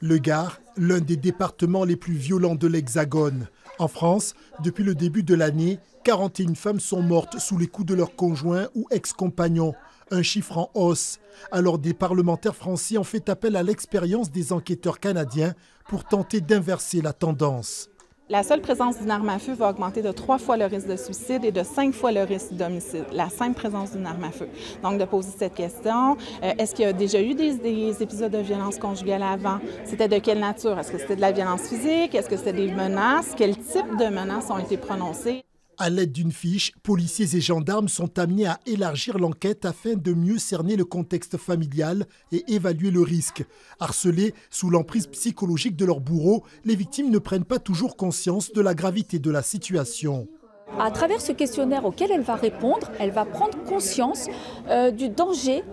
Le Gard, l'un des départements les plus violents de l'Hexagone. En France, depuis le début de l'année, 41 femmes sont mortes sous les coups de leurs conjoints ou ex-compagnons, un chiffre en hausse. Alors des parlementaires français ont fait appel à l'expérience des enquêteurs canadiens pour tenter d'inverser la tendance. La seule présence d'une arme à feu va augmenter de 3 fois le risque de suicide et de 5 fois le risque d'homicide, la simple présence d'une arme à feu. Donc de poser cette question, est-ce qu'il y a déjà eu des épisodes de violence conjugale avant? C'était de quelle nature? Est-ce que c'était de la violence physique? Est-ce que c'était des menaces? Quel type de menaces ont été prononcées? À l'aide d'une fiche, policiers et gendarmes sont amenés à élargir l'enquête afin de mieux cerner le contexte familial et évaluer le risque. Harcelés sous l'emprise psychologique de leur bourreau, les victimes ne prennent pas toujours conscience de la gravité de la situation. À travers ce questionnaire auquel elle va répondre, elle va prendre conscience du danger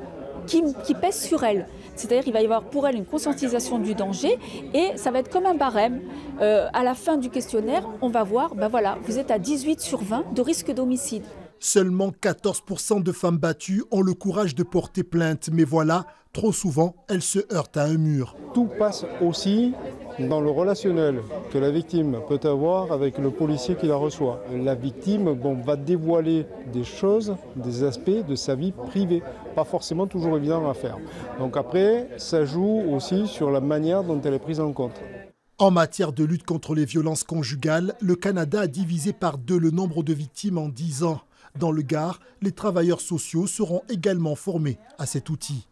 qui pèse sur elle. C'est-à-dire qu'il va y avoir pour elle une conscientisation du danger et ça va être comme un barème. À la fin du questionnaire, on va voir, ben voilà, vous êtes à 18 sur 20 de risque d'homicide. Seulement 14% de femmes battues ont le courage de porter plainte. Mais voilà, trop souvent, elles se heurtent à un mur. Tout passe aussi dans le relationnel que la victime peut avoir avec le policier qui la reçoit. La victime va dévoiler des choses, des aspects de sa vie privée. Pas forcément toujours évident à faire. Donc après, ça joue aussi sur la manière dont elle est prise en compte. En matière de lutte contre les violences conjugales, le Canada a divisé par 2 le nombre de victimes en 10 ans. Dans le Gard, les travailleurs sociaux seront également formés à cet outil.